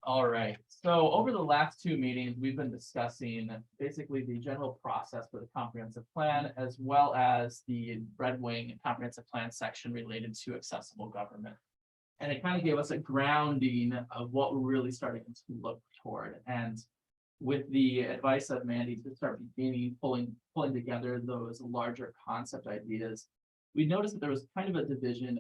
All right, so over the last two meetings, we've been discussing basically the general process for the comprehensive plan, as well as the Red Wing comprehensive plan section related to accessible government. And it kind of gave us a grounding of what we're really starting to look toward. And with the advice of Mandy to start beginning pulling together those larger concept ideas, we noticed that there was kind of a division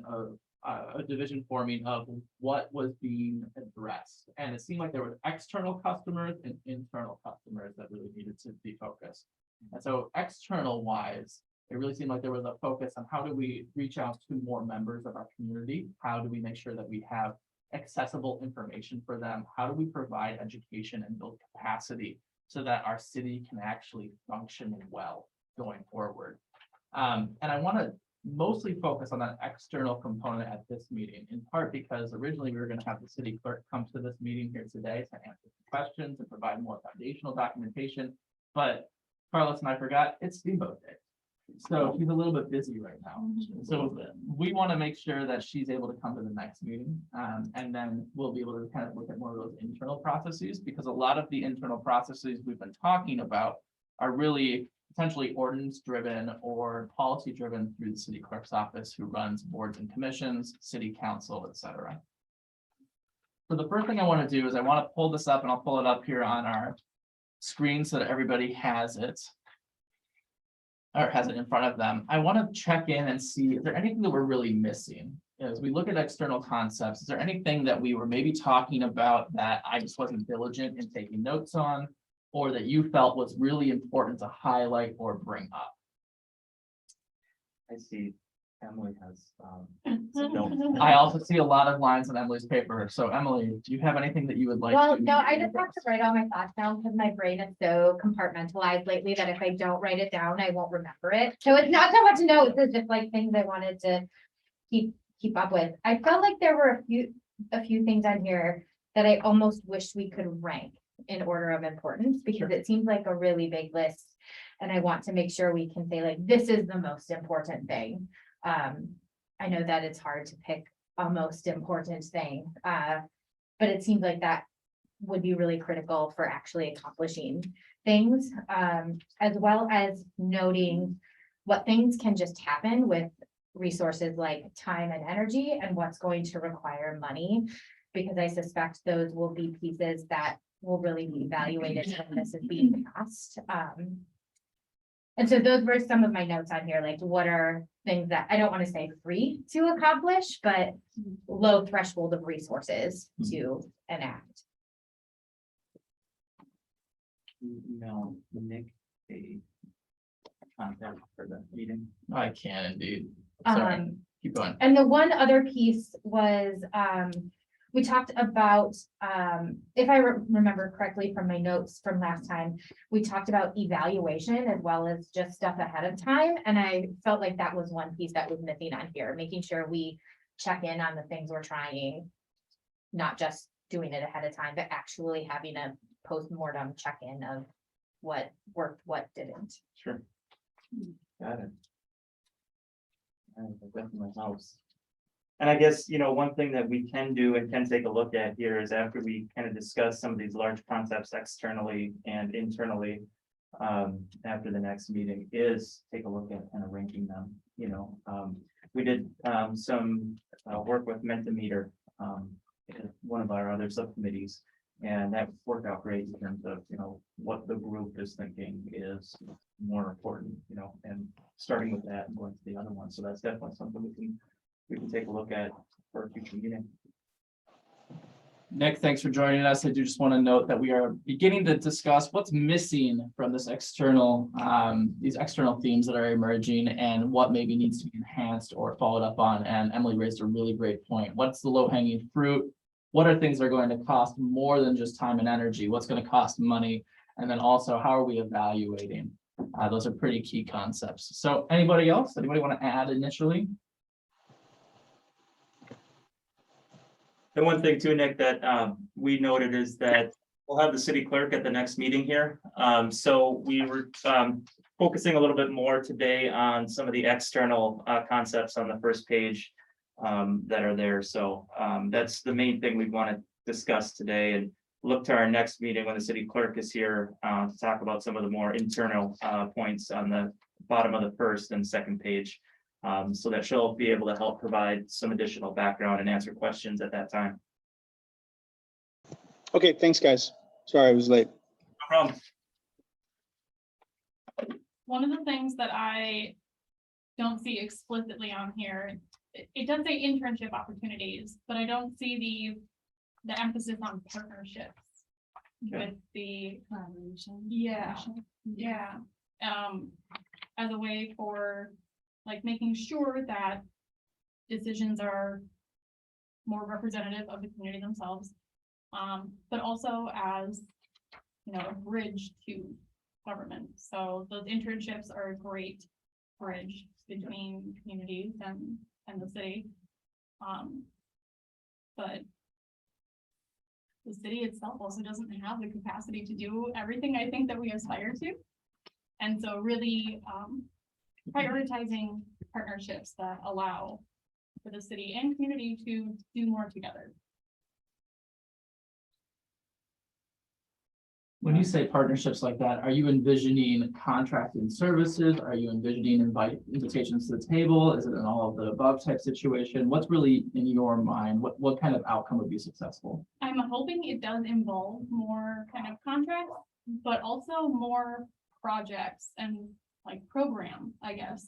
forming of what was being addressed. And it seemed like there were external customers and internal customers that really needed to be focused. And so external wise, it really seemed like there was a focus on how do we reach out to more members of our community? How do we make sure that we have accessible information for them? How do we provide education and build capacity so that our city can actually function well going forward? And I want to mostly focus on that external component at this meeting, in part because originally we were going to have the city clerk come to this meeting here today to answer questions and provide more foundational documentation. But Carlos and I forgot it's Steamboat Day. So she's a little bit busy right now. So we want to make sure that she's able to come to the next meeting. And then we'll be able to kind of look at more of those internal processes, because a lot of the internal processes we've been talking about are really potentially ordinance driven or policy driven through the city clerk's office, who runs boards and commissions, city council, etc. So the first thing I want to do is I want to pull this up, and I'll pull it up here on our screen so that everybody has it. Or has it in front of them. I want to check in and see, is there anything that we're really missing? As we look at external concepts, is there anything that we were maybe talking about that I just wasn't diligent in taking notes on, or that you felt was really important to highlight or bring up? I see Emily has some notes. I also see a lot of lines on Emily's paper. So Emily, do you have anything that you would like? Well, to no, I just have to write all my thoughts down because my brain is so compartmentalized lately that if I don't write it down, I won't remember it. So it's not so much notes, it's just like things I wanted to keep up with. I felt like there were a few things on here that I almost wish we could rank in order of importance, because it seems like a really big list. And I want to make sure we can say, like, this is the most important thing. I know that it's hard to pick a most important thing, but it seems like that would be really critical for actually accomplishing things, as well as noting what things can just happen with resources like time and energy, and what's going to require money, because I suspect those will be pieces that will really be evaluated when this is being passed. And so those were some of my notes on here, like what are things that I don't want to say free to accomplish, but low threshold of resources to enact. No, Nick, a contact for the meeting. I can indeed. Sorry, keep going. And the one other piece was, we talked about, if I remember correctly from my notes from last time, we talked about evaluation as well as just stuff ahead of time. And I felt like that was one piece that was missing on here, making sure we check in on the things we're trying, not just doing it ahead of time, but actually having a post-mortem check-in of what worked, what didn't. Sure. Got it. Definitely helps. And I guess, one thing that we can do and can take a look at here is, after we kind of discuss some of these large concepts externally and internally, after the next meeting, is take a look at kind of ranking them. We did some work with Mentimeter, one of our other subcommittees, and that worked out great in terms of, what the group is thinking is more important, and starting with that and going to the other one. So that's definitely something we can take a look at for a future meeting. Nick, thanks for joining us. I do just want to note that we are beginning to discuss what's missing from this external, these external themes that are emerging, and what maybe needs to be enhanced or followed up on. And Emily raised a really great point. What's the low-hanging fruit? What are things that are going to cost more than just time and energy? What's going to cost money? And then also, how are we evaluating? Those are pretty key concepts. So anybody else? Anybody want to add initially? The one thing too, Nick, that we noted is that we'll have the city clerk at the next meeting here. So we were focusing a little bit more today on some of the external concepts on the first page that are there. So that's the main thing we want to discuss today. And look to our next meeting when the city clerk is here to talk about some of the more internal points on the bottom of the first and second page. So that she'll be able to help provide some additional background and answer questions at that time. Okay, thanks, guys. Sorry I was late. No problem. One of the things that I don't see explicitly on here, it does say internship opportunities, but I don't see the emphasis on partnerships with the collaboration. Yeah. As a way for like making sure that decisions are more representative of the community themselves. But also as, you know, a bridge to government. So those internships are a great bridge between communities and the city. But the city itself also doesn't have the capacity to do everything I think that we aspire to. And so really prioritizing partnerships that allow for the city and community to do more together. When you say partnerships like that, are you envisioning contracting services? Are you envisioning invitations to the table? Is it an all of the above type situation? What's really in your mind? What kind of outcome would be successful? I'm hoping it does involve more kind of contracts, but also more projects and like program, I guess.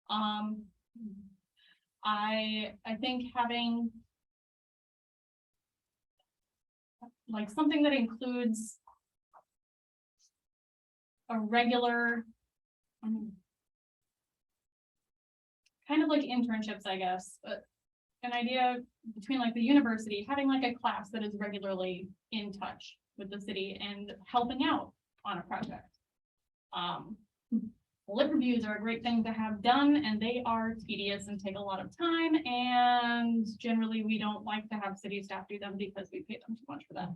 I think having like something that includes a regular kind of like internships, I guess, but an idea between like the university having like a class that is regularly in touch with the city and helping out on a project. Lit reviews are a great thing to have done, and they are tedious and take a lot of time, and generally we don't like to have city staff do them because we pay them too much for that.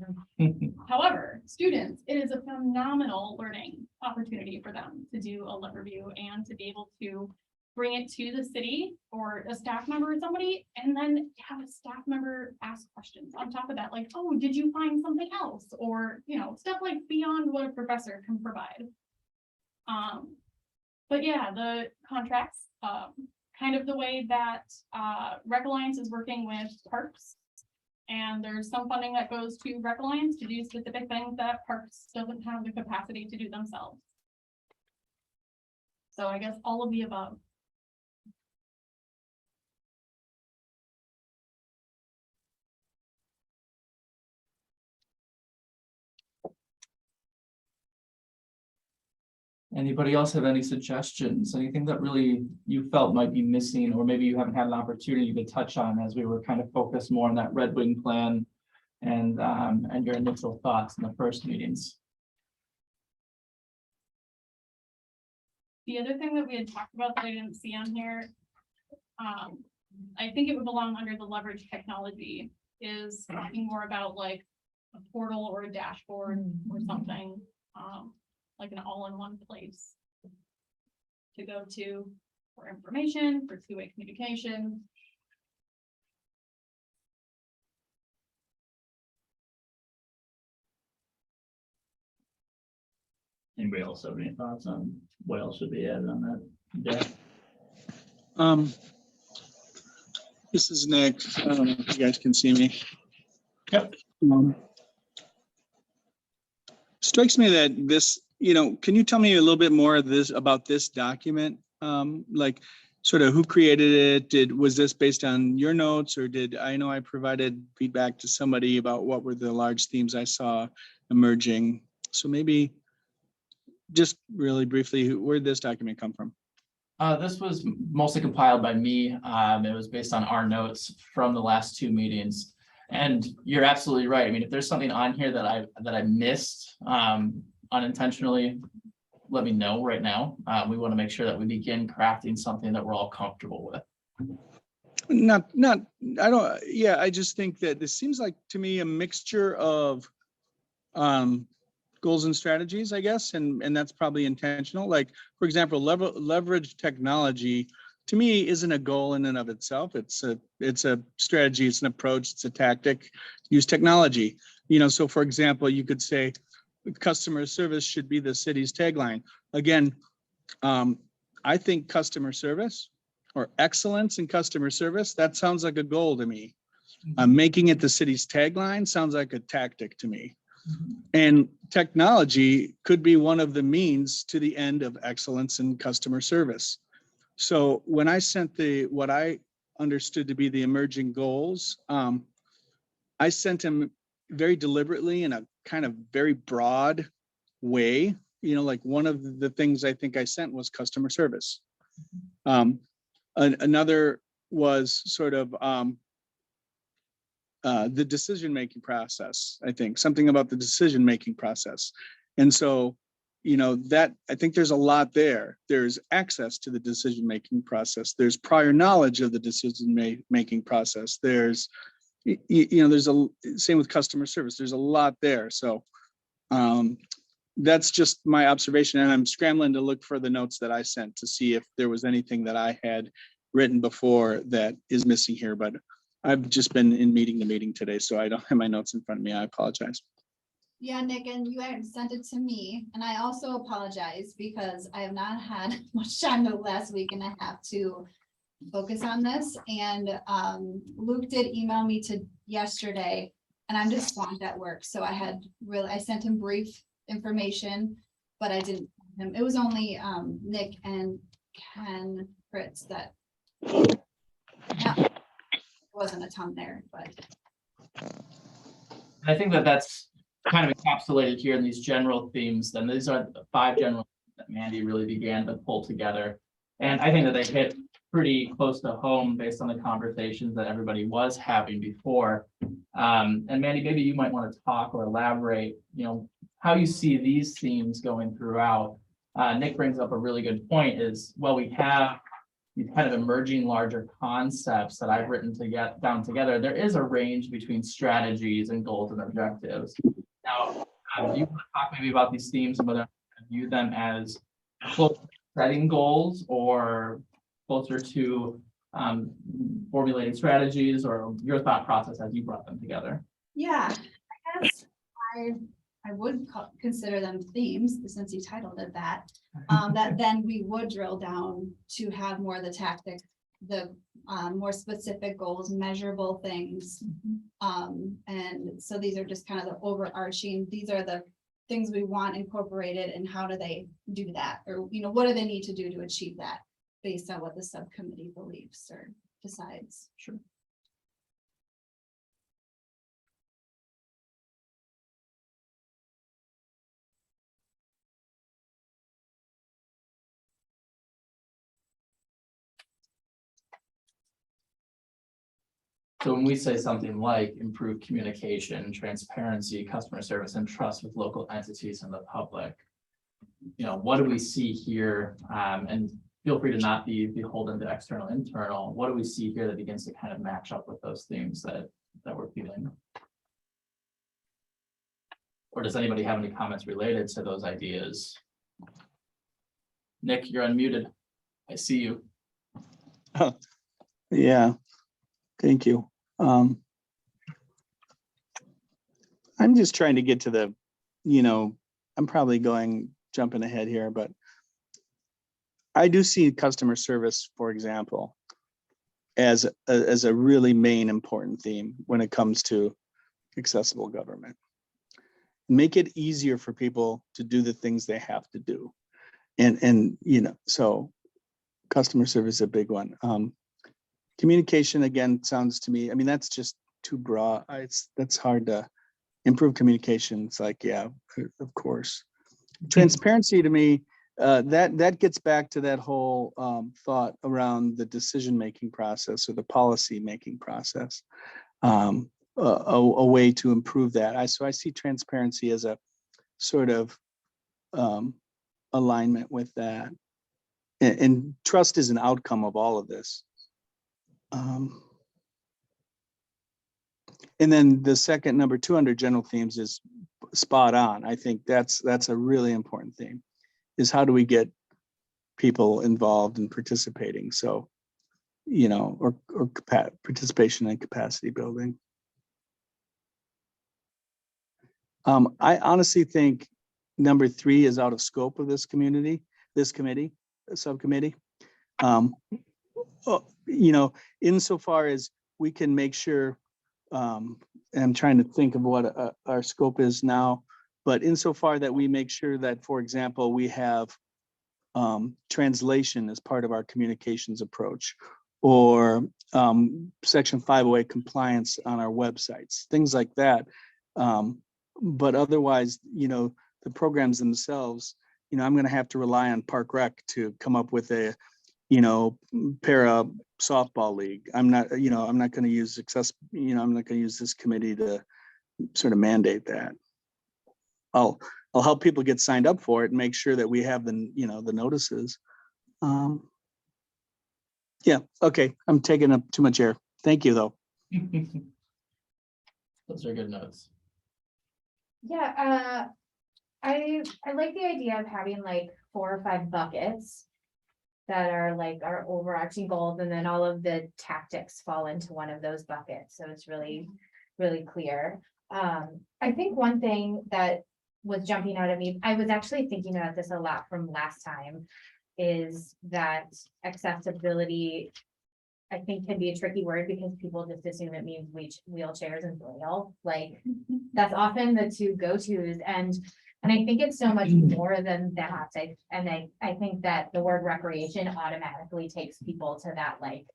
However, students, it is a phenomenal learning opportunity for them to do a lit review and to be able to bring it to the city or a staff member or somebody, and then have a staff member ask questions on top of that, like, oh, did you find something else? Or, you know, stuff like beyond what a professor can provide. But yeah, the contracts, kind of the way that Rec Alliance is working with parks. And there's some funding that goes to Rec Alliance to do specific things that parks doesn't have the capacity to do themselves. So I guess all of the above. Anybody else have any suggestions? Anything that really you felt might be missing, or maybe you haven't had an opportunity to touch on as we were kind of focused more on that Red Wing plan and your initial thoughts in the first meetings? The other thing that we had talked about that I didn't see on here, I think it would belong under the leverage technology, is talking more about like a portal or a dashboard or something, like an all-in-one place to go to for information, for two-way communication. Anybody else have any thoughts on what else should be added on that? Yeah. This is Nick. I don't know if you guys can see me. Yep. Strikes me that this, you know, can you tell me a little bit more of this about this document? Like sort of who created it? Was this based on your notes, or I know I provided feedback to somebody about what were the large themes I saw emerging. So maybe just really briefly, where did this document come from? This was mostly compiled by me. It was based on our notes from the last two meetings. And you're absolutely right. I mean, if there's something on here that I missed unintentionally, let me know right now. We want to make sure that we begin crafting something that we're all comfortable with. I just think that this seems like to me a mixture of goals and strategies, I guess, and that's probably intentional. Like, for example, leverage technology to me isn't a goal in and of itself. It's a strategy, it's an approach, it's a tactic. Use technology. So for example, you could say customer service should be the city's tagline. Again, I think customer service or excellence in customer service, that sounds like a goal to me. Making it the city's tagline sounds like a tactic to me. And technology could be one of the means to the end of excellence in customer service. So when I sent what I understood to be the emerging goals, I sent them very deliberately in a kind of very broad way. Like one of the things I think I sent was customer service. Another was sort of the decision-making process, I think, something about the decision-making process. And so, that I think there's a lot there. There's access to the decision-making process. There's prior knowledge of the decision-making process. There's, there's same with customer service. There's a lot there. So that's just my observation. And I'm scrambling to look for the notes that I sent to see if there was anything that I had written before that is missing here, but I've just been in meeting to meeting today, so I don't have my notes in front of me. I apologize. Yeah, Nick, and you had sent it to me, and I also apologize because I have not had much time the last week and I have to focus on this. And Luke did email me yesterday, and I'm just swamped at work. So I sent him brief information, but I didn't, it was only Nick and Ken Fritz that wasn't a ton there, but. I think that's kind of encapsulated here in these general themes. Then these are the 5 general themes that Mandy really began to pull together. And I think that they hit pretty close to home based on the conversations that everybody was having before. And Mandy, maybe you might want to talk or elaborate, how you see these themes going throughout. Nick brings up a really good point is, well, we have these kind of emerging larger concepts that I've written down together. There is a range between strategies and goals and objectives. Now, do you want to talk maybe about these themes and whether you view them as close to setting goals or closer to formulating strategies, or your thought process as you brought them together? Yeah, I guess I would consider them themes, since you titled it that, that then we would drill down to have more of the tactic, the more specific goals, measurable things. And so these are just kind of the overarching, these are the things we want incorporated, and how do they do that? Or, what do they need to do to achieve that based on what the subcommittee believes or decides? Sure. So when we say something like improve communication, transparency, customer service, and trust with local entities and the public, what do we see here? And feel free to not be beholden to external, internal. What do we see here that begins to kind of match up with those themes that we're feeling? Or does anybody have any comments related to those ideas? Nick, you're unmuted. I see you. Yeah, thank you. I'm just trying to get to the, I'm probably jumping ahead here, but I do see customer service, for example, as a really main important theme when it comes to accessible government. Make it easier for people to do the things they have to do. And so customer service is a big one. Communication, again, sounds to me, that's just too broad. That's hard to improve communication. It's like, yeah, of course. Transparency to me, that gets back to that whole thought around the decision-making process or the policy-making process, a way to improve that. So I see transparency as a sort of alignment with that. And trust is an outcome of all of this. And then the second, number 2 under general themes is spot on. I think that's a really important theme, is how do we get people involved and participating? So, or participation and capacity building. I honestly think number 3 is out of scope of this community, this committee, subcommittee. You know, insofar as we can make sure, and I'm trying to think of what our scope is now, but insofar that we make sure that, for example, we have translation as part of our communications approach, or Section 508 compliance on our websites, things like that. But otherwise, you know, the programs themselves, you know, I'm going to have to rely on Park Rec to come up with a, you know, para softball league. I'm not going to use I'm not going to use this committee to sort of mandate that. I'll help people get signed up for it and make sure that we have the, you know, the notices. Yeah, okay, I'm taking up too much air. Thank you, though. Those are good notes. Yeah, I like the idea of having like 4 or 5 buckets that are like our overarching goals, and then all of the tactics fall into one of those buckets. So it's really, really clear. I think one thing that was jumping out at me, I was actually thinking about this a lot from last time, is that accessibility, I think, can be a tricky word because people just assume it means wheelchairs and braille. Like, that's often the 2 go-tos, and I think it's so much more than that. I think that the word recreation automatically takes people to that like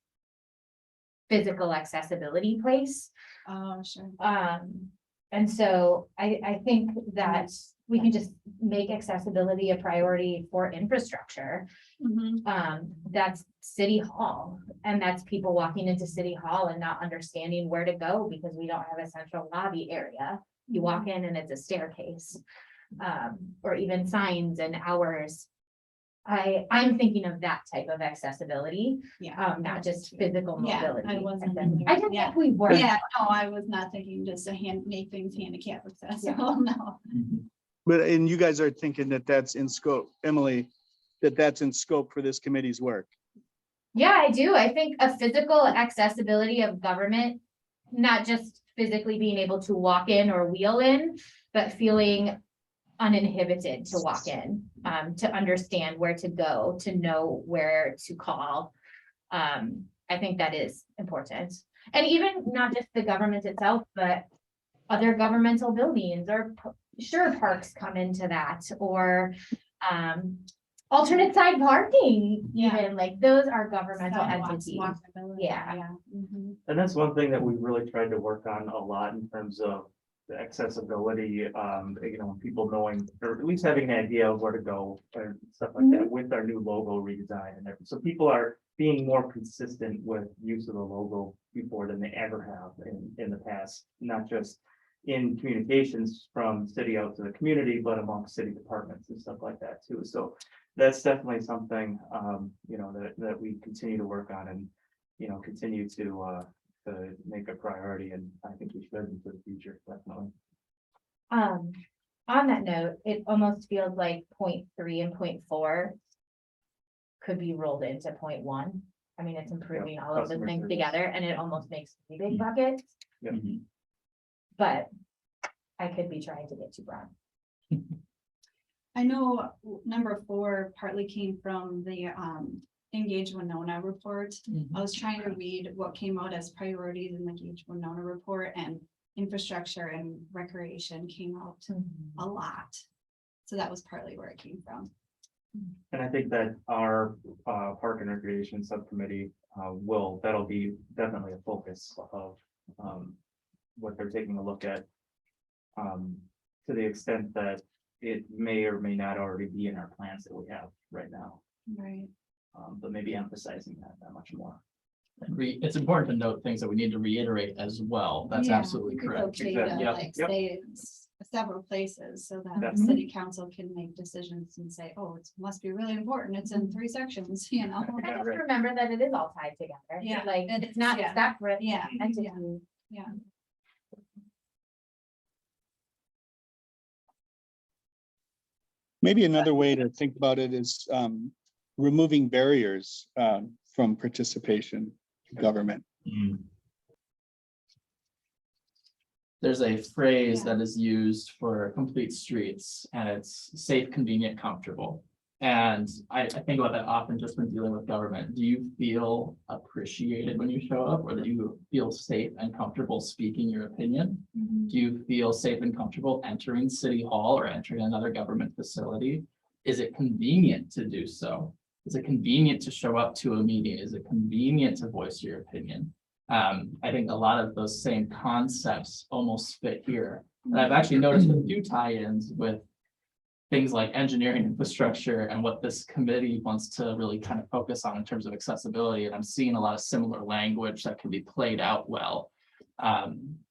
physical accessibility place. Oh, sure. And so I think that we can just make accessibility a priority for infrastructure. That's City Hall, and that's people walking into City Hall and not understanding where to go because we don't have a central lobby area. You walk in and it's a staircase, or even signs and hours. I'm thinking of that type of accessibility, Yeah. not just physical Yeah, mobility. I wasn't. I didn't Yeah. think we were. Yeah, no, I was not thinking just to make things handicap accessible, no. But, and you guys are thinking that that's in scope, Emily, that's in scope for this committee's work. Yeah, I do. I think a physical accessibility of government, not just physically being able to walk in or wheel in, but feeling uninhibited to walk in, to understand where to go, to know where to call. I think that is important. And even not just the government itself, but other governmental buildings, or sure, parks come into that, or alternate side parking, Yeah. even like those are governmental Sidewalks, entities. walkability, Yeah. Mhm. And that's one thing that we really tried to work on a lot in terms of the accessibility, you know, people knowing, or at least having an idea of where to go and stuff like that with our new logo redesign and everything. So people are being more consistent with use of the logo before than they ever have in the past, not just in communications from city out to the community, but among city departments and stuff like that too. So that's definitely something, you know, that we continue to work on and, you know, continue to make a priority, and I think we should into the future, definitely. On that note, it almost feels like 0.3 and 0.4 could be rolled into 0.1. I mean, it's improving all of the customer things service. together, and it almost makes 3 big buckets. Yeah. But I could be trying to get too broad. I know number 4 partly came from the Engage Winona report. I was trying to read what came out as priorities in the Engage Winona report, and infrastructure and recreation came out a lot. So that was partly where it came from. And I think that our Park and Recreation Subcommittee that'll be definitely a focus of what they're taking a look at. To the extent that it may or may not already be in our plans that we have right now, Right. but maybe emphasizing that much more. It's important to note things that we need to reiterate as well. That's Yeah, absolutely it's correct. okay Exactly. to Yep. like Yep. stay in several places so that Yep. the city council can make decisions and say, oh, it must be really important. It's in 3 sections, you know? And Yeah, just right. remember that it is all tied together. Yeah, Like, it it's is, not yeah. separate Yeah, entities. yeah. Maybe another way to think about it is removing barriers from participation in government. there's a phrase that is used for complete streets, and it's safe, convenient, comfortable. And I think about that often just when dealing with government. Do you feel appreciated when you show up, or do you feel safe and comfortable speaking your opinion? Do you feel safe and comfortable entering City Hall or entering another government facility? Is it convenient to do so? Is it convenient to show up to a meeting? Is it convenient to voice your opinion? I think a lot of those same concepts almost fit here. And I've actually noticed a few tie-ins with things like engineering infrastructure and what this committee wants to really kind of focus on in terms of accessibility. And I'm seeing a lot of similar language that can be played out well.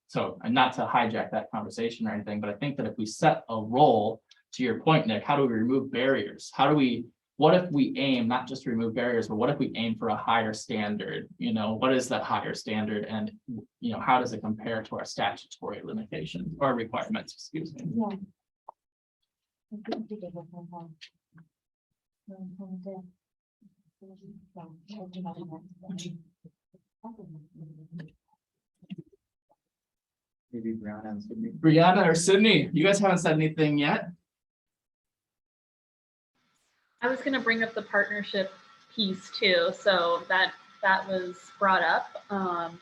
So, and not to hijack that conversation or anything, but I think that if we set a role, to your point, Nick, how do we remove barriers? What if we aim not just to remove barriers, but what if we aim for a higher standard? You know, what is that higher standard? And, you know, how does it compare to our statutory limitations or requirements, excuse me? Yeah. Maybe Brianna and Sydney. Brianna or Sydney, you guys haven't said anything yet? I was gonna bring up the partnership piece too, so that was brought up.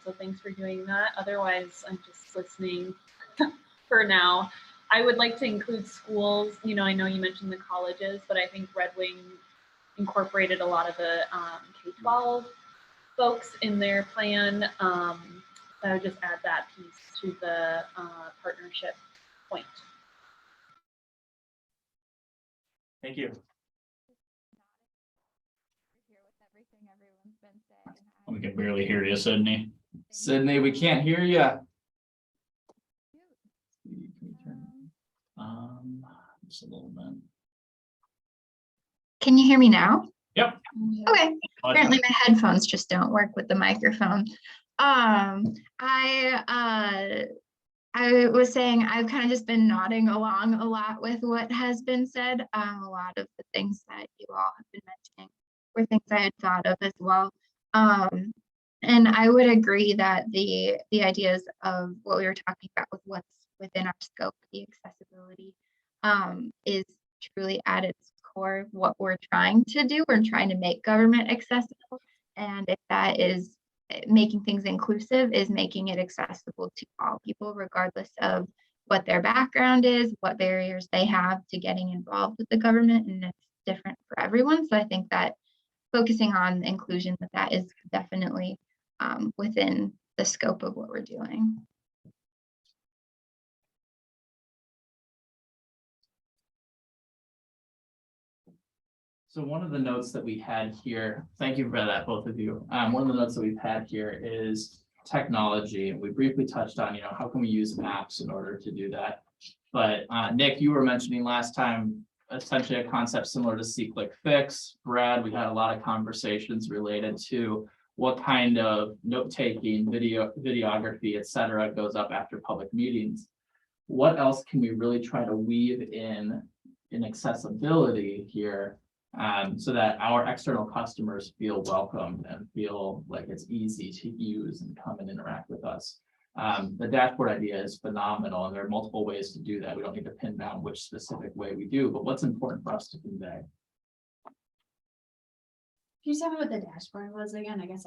So thanks for doing that. Otherwise, I'm just listening for now. I would like to include schools. You know, I know you mentioned the colleges, but I think Red Wing incorporated a lot of the K-12 folks in their plan. I would just add that piece to the partnership point. Thank you. We can barely hear you, Sydney. Sydney, we can't hear you. Just a little bit. Can you hear me now? Yep. Okay. Apparently my headphones just don't work with the microphone. I was saying I've kind of just been nodding along a lot with what has been said. A lot of the things that you all have been mentioning were things I had thought of as well. And I would agree that the ideas of what we were talking about with what's within our scope, the accessibility, is truly at its core what we're trying to do. We're trying to make government accessible. And if that is making things inclusive, is making it accessible to all people, regardless of what their background is, what barriers they have to getting involved with the government, and it's different for everyone. So I think that focusing on inclusion with that is definitely within the scope of what we're doing. So one of the notes that we had here, thank you for that, both of you. One of the notes that we've had here is technology. We briefly touched on, you know, how can we use maps in order to do that? But Nick, you were mentioning last time, essentially a concept similar to See, Click, Fix. Brad, we had a lot of conversations related to what kind of note-taking, videography, et cetera, goes up after public meetings. What else can we really try to weave in accessibility here, so that our external customers feel welcomed and feel like it's easy to use and come and interact with us? The dashboard idea is phenomenal, and there are multiple ways to do that. We don't need to pin down which specific way we do, but what's important for us to convey? Can you tell me what the dashboard was again? I guess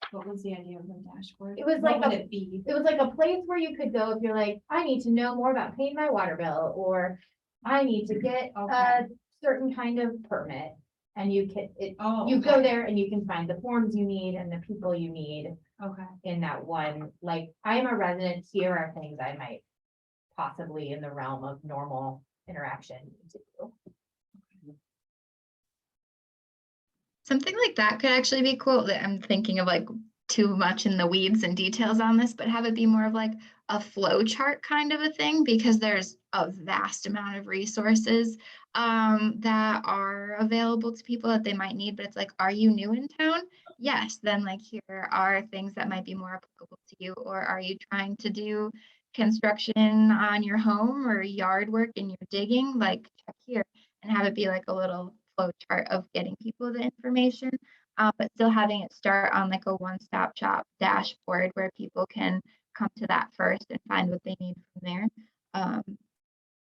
what was the idea of the dashboard? It was What like would a- it be? It was like a place where you could go if you're like, I need to know more about paying my water bill, or I need to get a Okay. certain kind of permit. And you can, Oh, you go okay. there and you can find the forms you need and the people you need Okay. in that one. Like, I'm a resident, here are things I might possibly in the realm of normal interaction need to do. Something like that could actually be cool. That I'm thinking of like too much in the weeds and details on this, but have it be more of like a flow chart kind of a thing, because there's a vast amount of resources that are available to people that they might need. But it's like, are you new in town? Yes, then like here are things that might be more applicable to you. Or are you trying to do construction on your home or yard work and you're digging? Like, check here, and have it be like a little flow chart of getting people the information, but still having it start on like a one-stop shop dashboard where people can come to that first and find what they need from there.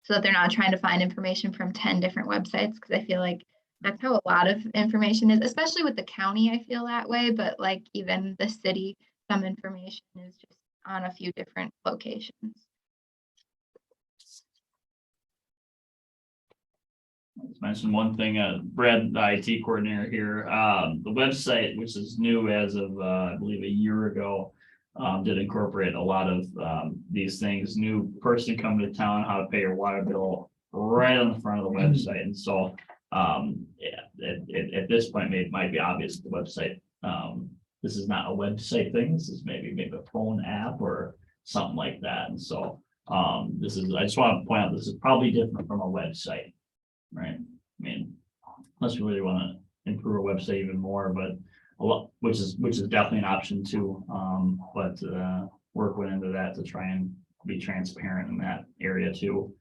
So that they're not trying to find information from 10 different websites, because I feel like that's how a lot of information is, especially with the county, I feel that way, but like even the city, some information is just on a few different locations. Let's mention one thing, Brad, the IT coordinator here, the website, which is new as of, I believe a year ago. Did incorporate a lot of, these things, new person coming to town, how to pay your water bill right on the front of the website. And so, yeah, at this point, it might be obvious the website, this is not a website thing. This is maybe a phone app or something like that. And so, I just want to point out, this is probably different from a website. Right, I mean, unless we really want to improve our website even more, but a lot, which is definitely an option too. But work went into that to try and be transparent in that area too.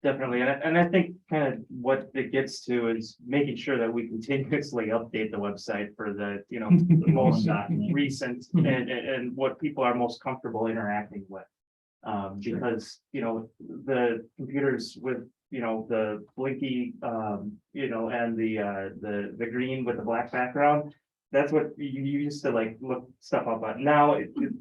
Definitely, and I think kind of what it gets to is making sure that we continuously update the website for the, you know, the most recent and what people are most comfortable interacting with. Because, you know, the computers with, you know, the blinky, you know, and the green with the black background, that's what you used to like look stuff up on. Now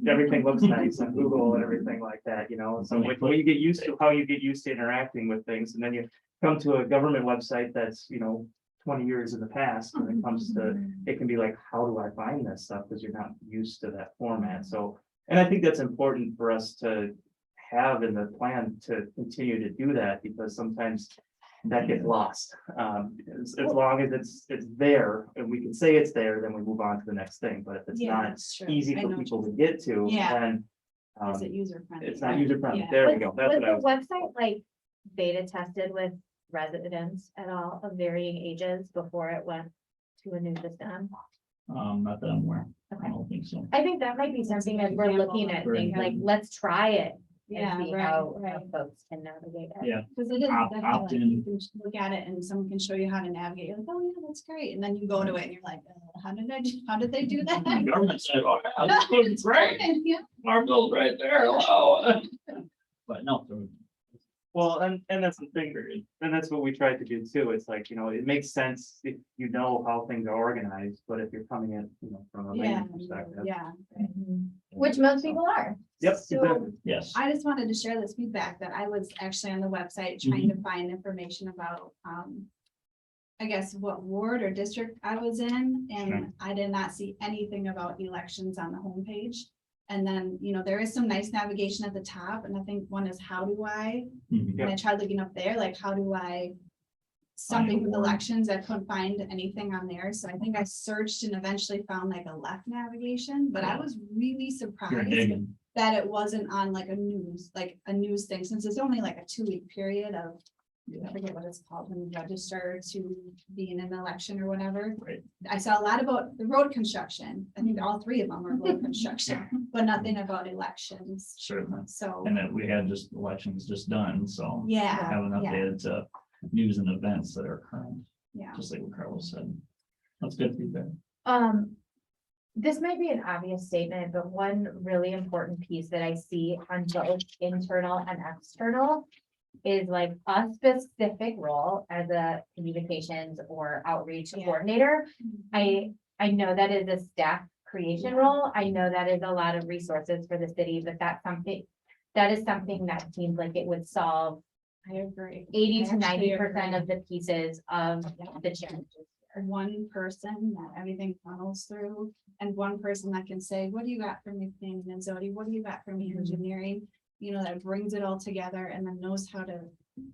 everything looks nice on Google and everything like that, you know. So when you get used to how you get used to interacting with things, and then you come to a government website that's, you know, 20 years in the past, when it comes to, it can be like, how do I find this stuff? Because you're not used to that format. So, and I think that's important for us to have in the plan to continue to do that, because sometimes that gets lost. As long as it's there and we can say it's there, then we move on to the next thing. But if it's not easy for people to get to, then Is it user friendly? it's not user friendly. Yeah. There we go. That's what I Was was. the website like beta tested with residents at all of varying ages before it went to a new system? Not that I'm aware. I Okay. don't think so. I think that might be something as we're looking at, things like, let's try it Yeah, and see right, how right. folks can navigate it. Yeah, Because it is Opt definitely, in. you can look at it and someone can show you how to navigate. You're like, oh yeah, that's great. And then you go to it and you're like, how did they do that? the government said, oh, yeah, it's right, Yeah. our bill's right there, hello. But no, Well, and that's the thing, and that's what we tried to do too. It's like, you know, it makes sense if you know how things are organized, but if you're coming in, you know, from a Yeah, layman perspective. yeah. Which most people are. Yep, So- exactly. yes. I just wanted to share this feedback that I was actually on the website trying to find information about, I guess what ward or district I was in, and Sure. I did not see anything about elections on the homepage. And then, you know, there is some nice navigation at the top, and I think one is how do I, Mhm. and I tried looking up there, like, how do I something with ward. elections, I couldn't find anything on there, so I think I searched and eventually found like a left navigation, but I Yeah. was really You're surprised digging. that it wasn't on like a news thing, since it's only like a 2-week period of, I Yeah, forget what it's called, when you register to be in an election or whatever. right. I saw a lot about the road construction. I think all 3 of them are road construction, but nothing about elections. Certainly. So, And then we had just elections just done, so. yeah, Haven't yeah, updated to news and events that are current, yeah. just like what Carlos said. That's good feedback. This might be an obvious statement, but one really important piece that I see on both internal and external is like a specific role as a communications or outreach Yeah. coordinator. I know that is a staff creation role. I know that is a lot of resources for the city, but that is something that seems like it would solve I agree. 80 I to actually 90% agree. of the pieces of the challenges. One person that everything funnels through, and one person that can say, what do you got for me, planning and zoning? What do you got for me, engineering? You know, that brings it all together and then knows how to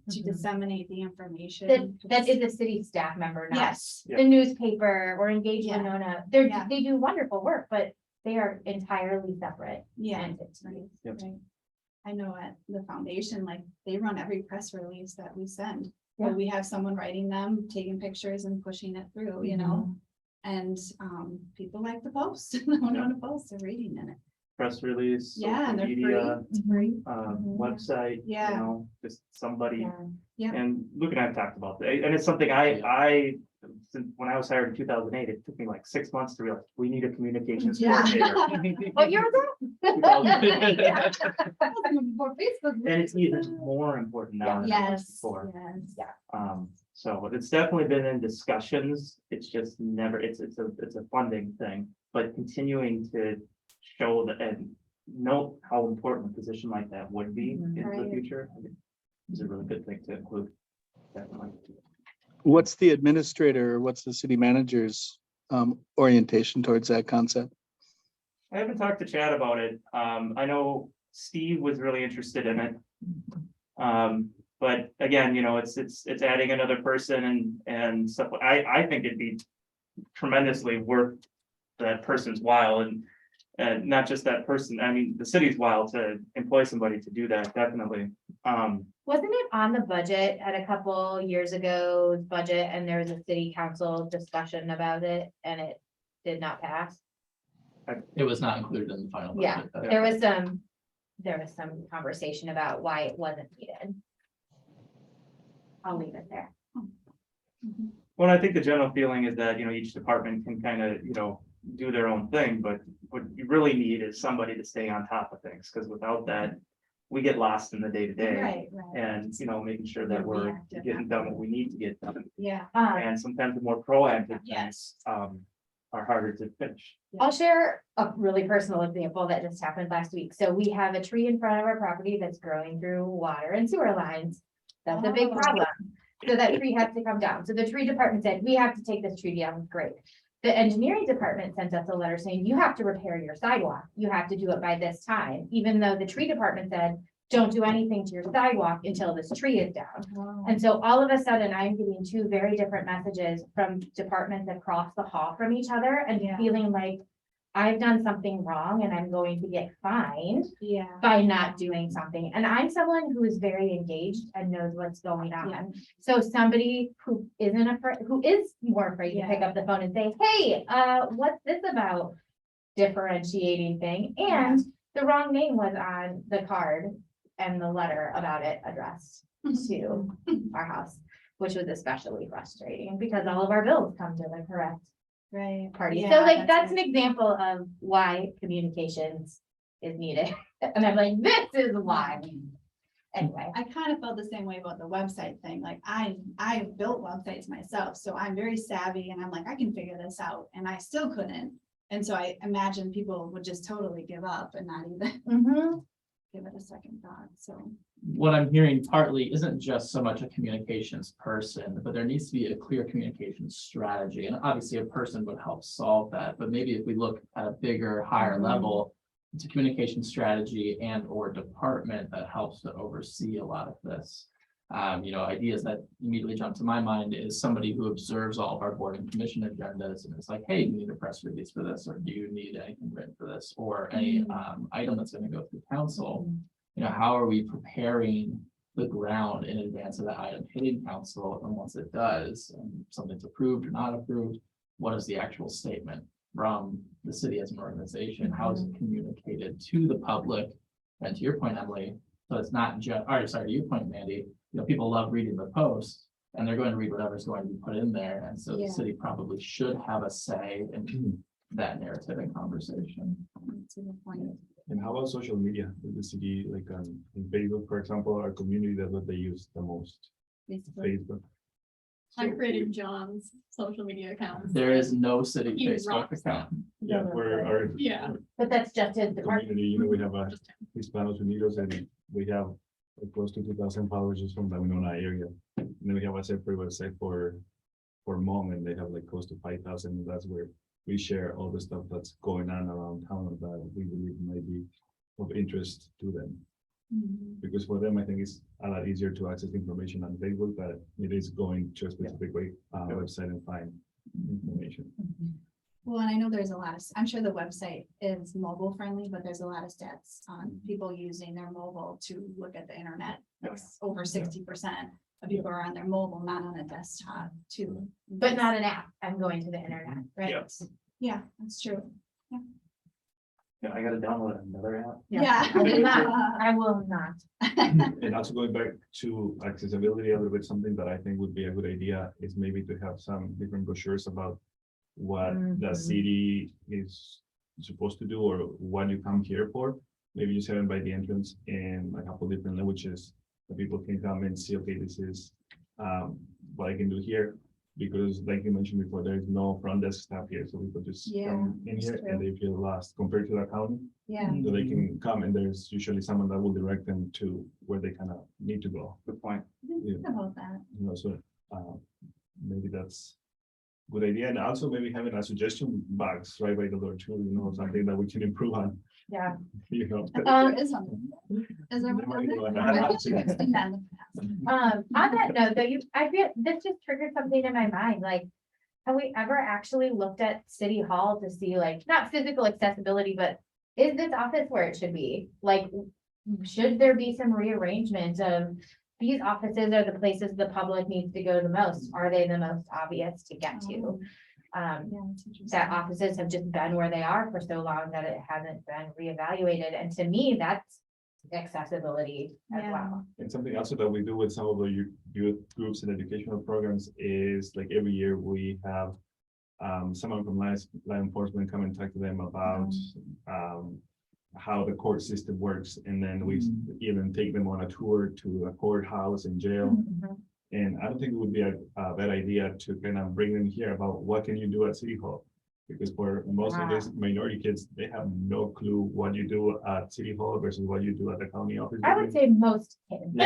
disseminate the information. That is a city staff member, not Yes, the newspaper or engage Yeah. Winona. Yeah. They do wonderful work, but they are entirely separate yeah. entities. Yep. Right. I know at the foundation, like, they run every press release that we send. Yeah. But we have someone writing them, taking pictures and pushing it through, you know? And people like the post, they want to post, they're reading in it. press release. Yeah, social and they're media, free. website, you Yeah. know, just somebody. Yeah. Yeah. And Luke and I have talked about that, and it's something I, since when I was hired in 2008, it took me like 6 months to realize, we need a communications Yeah. coordinator. What year was that? Before Facebook. And it's even more important now than it was Yes, before. yes. So it's definitely been in discussions, it's just never, it's a funding thing, but continuing to show that and note how important a position like that would be in the Right. future. I think is a really good thing to include. Definitely. What's the administrator, or what's the city manager's orientation towards that concept? I haven't talked to Chad about it. I know Steve was really interested in it. But again, you know, it's adding another person and stuff. I think it'd be tremendously worth that person's while and not just that person. I mean, the city's while to employ somebody to do that, definitely. Wasn't it on the budget at a couple years ago's budget and there was a city council discussion about it and it did not pass? It was not included in the final. Yeah, budget. there was some conversation about why it wasn't needed. I'll leave it there. Well, I think the general feeling is that, you know, each department can kind of, you know, do their own thing, but what you really need is somebody to stay on top of things, because without that, we get lost in the day to day. Right, right. And, you know, making sure that we're Reactive. getting done what we need to get done. Yeah. And sometimes the more proactive things, Yes. are harder to finish. I'll share a really personal example that just happened last week. So we have a tree in front of our property that's growing through water and sewer lines. That's a big Oh. problem. So that tree has to come down. So the tree department said, we have to take this tree down. Great. The engineering department sent us a letter saying, you have to repair your sidewalk. You have to do it by this time, even though the tree department said, don't do anything to your sidewalk until this tree is down. And so all of a sudden, I'm getting two very different messages from departments across the hall from each other and Yeah. feeling like I've done something wrong and I'm going to get fined Yeah. by not doing something. And I'm someone who is very engaged and knows what's going on. So somebody who isn't afraid, who is more afraid to pick up the phone and say, hey, what's this about? Differentiating thing. And the wrong name was on the card and the letter about it addressed to our house, which was especially frustrating because all of our bills come to the correct Right. party. Yeah, So like, that's it. an example of why communications is needed. And I'm like, this is why. Anyway, I kind of felt the same way about the website thing. Like I built websites myself, so I'm very savvy and I'm like, I can figure this out, and I still couldn't. And so I imagine people would just totally give up and not even give it a second thought, so. What I'm hearing partly isn't just so much a communications person, but there needs to be a clear communications strategy. And obviously a person would help solve that. But maybe if we look at a bigger, higher level, it's a communication strategy and or department that helps to oversee a lot of this. You know, ideas that immediately jump to my mind is somebody who observes all of our board and commission agendas and it's like, hey, do you need a press release for this? Or do you need anything written for this? Or any item that's going to go through council? You know, how are we preparing the ground in advance of the item hitting council? And once it does, and something's approved or not approved, what is the actual statement from the city as an organization? How is it communicated to the public? And to your point, Emily, so it's not just, or sorry, to your point, Mandy, you know, people love reading the post and they're going to read whatever's going to be put in there. And so the city probably should have a say in that narrative and conversation. That's a good point. And how about social media? With the city, like in Facebook, for example, our community, that's what they use the most, Basically. Facebook. I created John's social media account. There is no city He Facebook rocks account. Yeah, for our Yeah. but that's just his department. community, you know, we have a Just him. Hispanos Unidos and we have like close to 2,000 followers just from the Winona area. And then we have a separate website for mom and they have like close to 5,000. That's where we share all the stuff that's going on around town that we believe might be of interest to them. Because for them, I think it's a lot easier to access information on Facebook, but it is going to a specific website and find information. Well, and I know there's a lot of, I'm sure the website is mobile friendly, but there's a lot of stats on people using their mobile to look at the internet. Like over 60% of people are on their mobile, not on a desktop too. But not an app. I'm going to the internet, right? Yes. Yeah, that's true. Yeah, I gotta download another app. Yeah. I will not. I will not. And also going back to accessibility a little bit, something that I think would be a good idea is maybe to have some different brochures about what the Mhm. city is supposed to do or what you come here for. Maybe just have it by the entrance in a couple different languages, that people can come and see, okay, this is what I can do here. Because like you mentioned before, there is no front desk staff here, so people just Yeah, come in that's here true. and they feel lost compared to the county. Yeah. So they can come and there's usually someone that will direct them to where they kind of need to go. Good point. Yeah. Think about that. You know, so maybe that's a good idea. And also maybe having a suggestion box right by the door too, you know, something that we can improve on, Yeah. you know. There is something. Is there one? There might be one. I've seen that in the past. On that note, though, I feel this just triggered something in my mind, like. Have we ever actually looked at City Hall to see like, not physical accessibility, but is this office where it should be? Like, should there be some rearrangement of these offices are the places the public needs to go the most? Are they the most obvious to get to? Yeah, it's interesting. That offices have just been where they are for so long that it hasn't been reevaluated. And to me, that's accessibility as Yeah. well. And something also that we do with some of the youth groups and educational programs is like every year we have someone from law enforcement come and talk to them about how the court system works. And then we even take them on a tour to a courthouse and jail. Mhm. And I don't think it would be a bad idea to kind of bring them here about what can you do at City Hall? Because for most of these minority kids, they have no clue what you do at City Hall versus what you do at the county office. I would say most kids. People.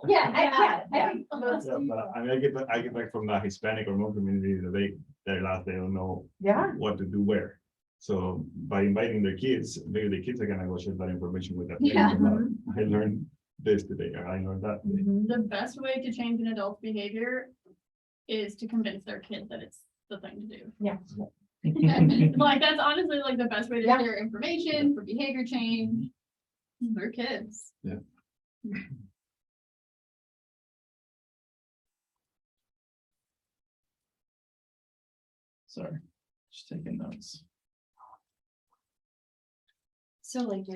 I think most Yeah, but I mean, I get back from the Hispanic or Hmong community that their last, they don't know Yeah. what to do where. So by inviting their kids, maybe the kids are gonna go share that information with them. Yeah. I learned this today, or I learned that today. The best way to change an adult's behavior is to convince their kid that it's the thing to do. Yeah. Like, that's honestly like the best way to Yeah. share information for behavior change. They're kids. Yeah. Sorry, just taking notes. So like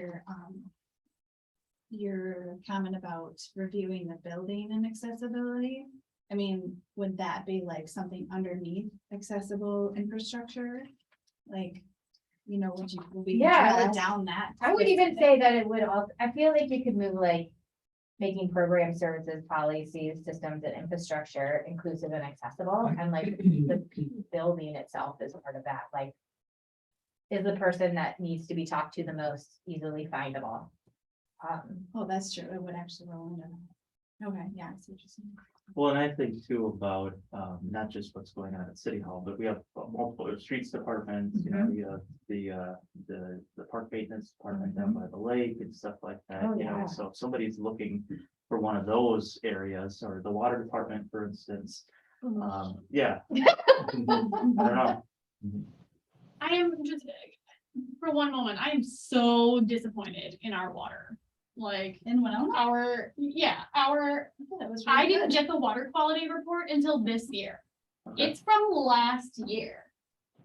your comment about reviewing the building and accessibility. I mean, would that be like something underneath accessible infrastructure? Like, you know, would we Yeah. drill it down that? I would even say that it would also, I feel like you could move like making program services, policies, systems and infrastructure inclusive and accessible, and like the building itself is part of that, like. Is the person that needs to be talked to the most easily findable? Oh, that's true. It would actually roll into. Okay, yeah, I see what you're saying. Well, and I think too about, not just what's going on at City Hall, but we have multiple streets departments, you know, we have the park maintenance department down by the lake and stuff like that, Oh, you know, yeah. so if somebody's looking for one of those areas, or the water department, for instance, yeah. I don't know. I am just, for one moment, I am so disappointed in our water. Like, In Winona? our, That was I really didn't good. get the water quality report until this year. Okay. It's from last year.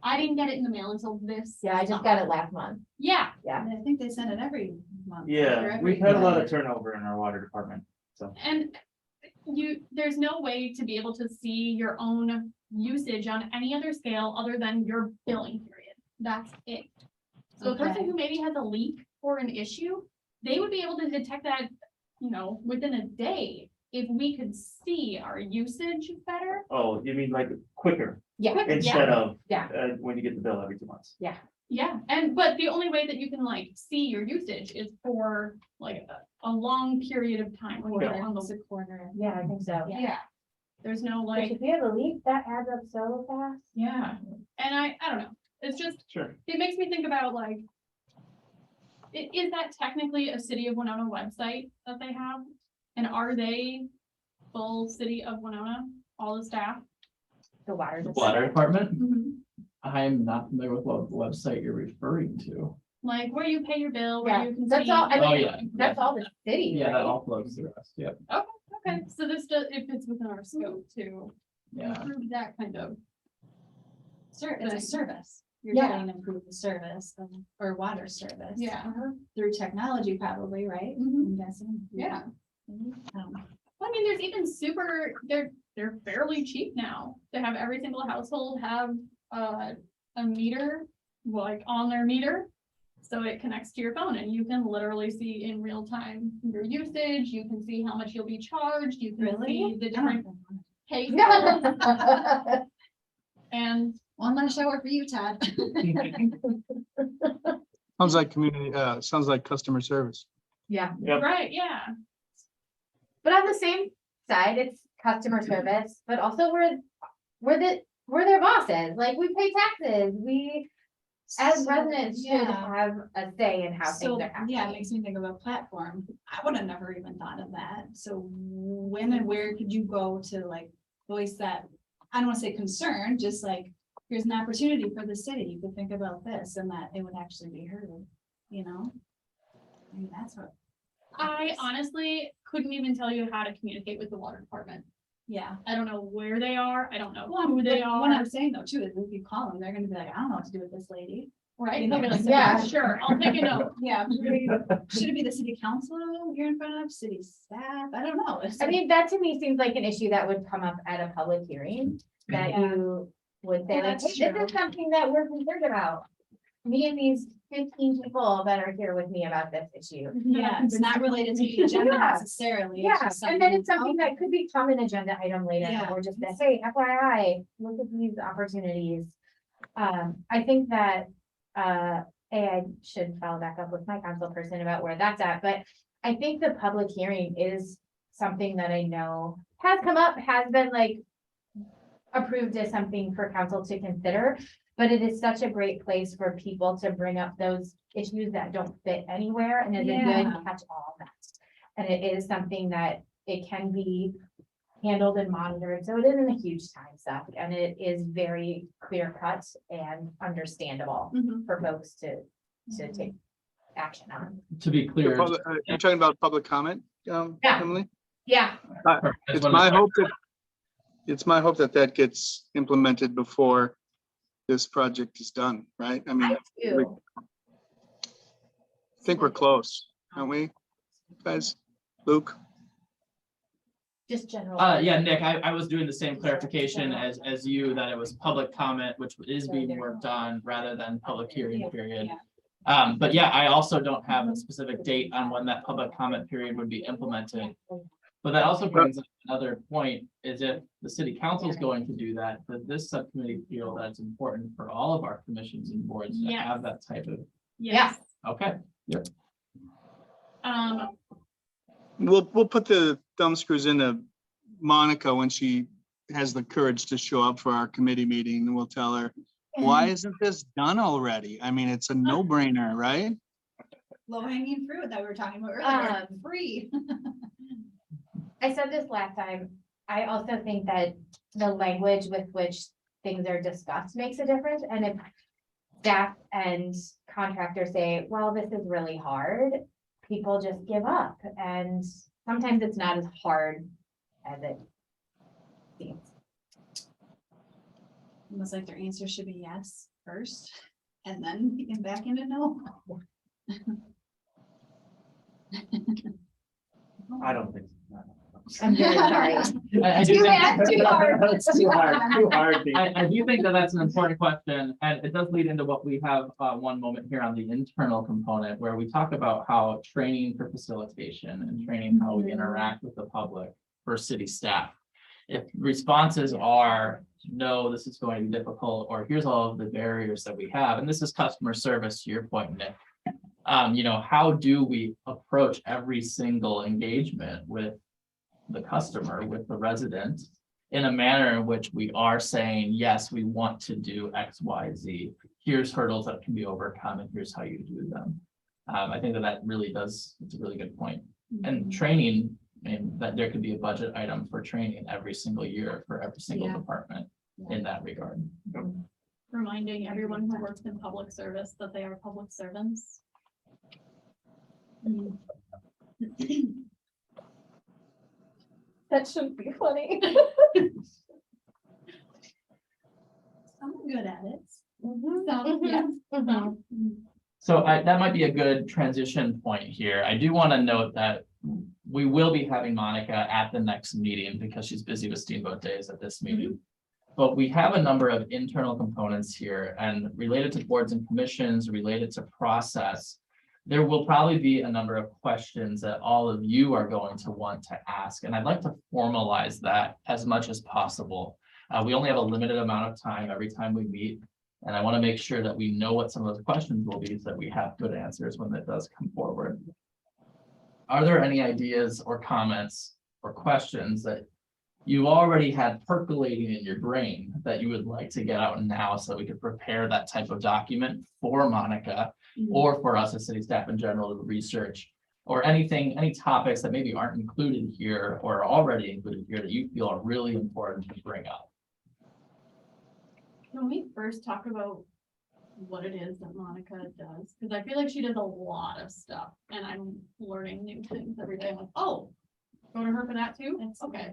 I didn't get it in the mail until this. Yeah, I just summer. got it last month. Yeah, Yeah. I think they send it every month. or Yeah, every we've had a lot year. of turnover in our water department, so. and there's no way to be able to see your own usage on any other scale other than your billing period. That's it. So a person Okay. who maybe has a leak or an issue, they would be able to detect that, you know, within a day. If we could see our usage better. Oh, you mean like quicker Yeah, instead of, Yeah. when you get the bill every 2 months? Yeah, but the only way that you can like see your usage is for like a long period of time. when you're on the quarter. yeah, I think so. Yeah, there's no Like, like, if you have a leak, that adds up so fast. yeah, and I don't know, it's just, Sure. it makes me think about like. Is that technically a City of Winona website that they have? And are they full City of Winona, all the staff? The water. The just- water department, I'm not familiar with what website you're referring to. Like where you pay your bill, where Yeah, you can that's see. all, I Oh, mean, yeah. that's all the city, Yeah, that right? all flows through us, yep, Okay, so this does, it fits within our scope to yeah. improve that kind of. It's a service. you're Yeah. getting improved service or water service. Yeah. Through technology probably, right? Mhm. I'm guessing. Yeah. Um, I mean, there's even they're fairly cheap now. They have every single household have a meter, like on their meter. So it connects to your phone and you can literally see in real time your usage. You can see how much you'll be charged. You can Really? see the different pay. Yeah. And One last shower for you, Todd. Sounds like community, sounds like customer service. Yep. right, yeah. But on the same side, it's customer service, but also we're their bosses, like we pay taxes, we as So, residents should yeah. have a say in how So, things are happening. yeah, it makes me think of a platform. I would have never even thought of that. So when and where could you go to like voice that? I don't want to say concern, just like, here's an opportunity for the city. You could think about this and that it would actually be heard, you know? I mean, that's what. I honestly couldn't even tell you how to communicate with the water department. Yeah. I don't know where they are. I don't know Well, who they what are. I'm saying though, too, is if you call them, they're gonna be like, I don't know what to do with this lady. Right? You know, They'll be like, yeah. yeah, sure, I'll take a note. Yeah, should it be the city council you're in front of, city staff? I don't know. It's I like- mean, that to me seems like an issue that would come up at a public hearing, that Yeah. you would say Well, like, that's hey, this true. is something that we're concerned about. Me and these 15 people that are here with me about this issue. Yeah, it's not related to the agenda Yeah. necessarily. it's Yeah, just and then it's something okay. that could become an agenda item later, Yeah. or just a, hey, FYI, look at these opportunities. I think that, I should follow back up with my council person about where that's at, but I think the public hearing is something that I know has come up, has been like approved as something for council to consider, but it is such a great place for people to bring up those issues that don't fit anywhere and is a Yeah. good catch-all mess. And it is something that it can be handled and monitored, so it isn't a huge time suck, and it is very clear cut and understandable Mhm. for folks to take action on. To be clear. You're talking about public comment, Yeah. Emily? Yeah, I just It's wanted my to- hope that, that gets implemented before this project is done, right? I mean, I do. I think we're close, aren't we? Guys, Luke? Just general. Yeah, Nick, I was doing the same clarification as you, that it was public comment, which is being worked on rather than public hearing period. But yeah, I also don't have a specific date on when that public comment period would be implemented. But that also brings up another point, is if the city council is going to do that, does this subcommittee feel that it's important for all of our commissions and boards to Yes. have that type of, Yes. okay, We'll put the thumb screws into Monica when she has the courage to show up for our committee meeting, and we'll tell her, why isn't this done already? I mean, it's a no-brainer, right? Low hanging fruit that we were talking about earlier, Um, free. I said this last time, I also think that the language with which things are discussed makes a difference, and if staff and contractors say, well, this is really hard, people just give up, and sometimes it's not as hard as it seems. Almost like their answer should be yes first, and then you can back into no. I don't think. I'm very sorry. I do Too think- bad, too hard. It's too hard, too hard. Pete. I do think that that's an important question, and it does lead into what we have one moment here on the internal component, where we talk about how training for facilitation and training how we interact with the public for city staff. If responses are, no, this is going to be difficult, or here's all of the barriers that we have, and this is customer service, to your point, Nick. How do we approach every single engagement with the customer, with the resident, in a manner in which we are saying, yes, we want to do X, Y, Z. Here's hurdles that can be overcome, and here's how you do them. I think that really does, it's a really good point. And training, I mean, that there could be a budget item for training every single year for every single Yeah. department in that regard. reminding everyone who works in public service that they are public servants. That shouldn't be funny. I'm good at it. So, yeah. Mhm. So that might be a good transition point here. I do want to note that we will be having Monica at the next meeting because she's busy with Steamboat Days at this meeting. But we have a number of internal components here and related to boards and commissions, related to process. There will probably be a number of questions that all of you are going to want to ask, and I'd like to formalize that as much as possible. We only have a limited amount of time every time we meet, and I want to make sure that we know what some of those questions will be so that we have good answers when that does come forward. Are there any ideas or comments or questions that you already had percolating in your brain that you would like to get out now so we could prepare that type of document for Monica or for us as city staff in general to research, or anything, any topics that maybe aren't included here or are already included here that you feel are really important to bring up? Can we first talk about what it is that Monica does? Because I feel like she does a lot of stuff and I'm learning new things every day. I'm like, oh, go to her for that too? Okay.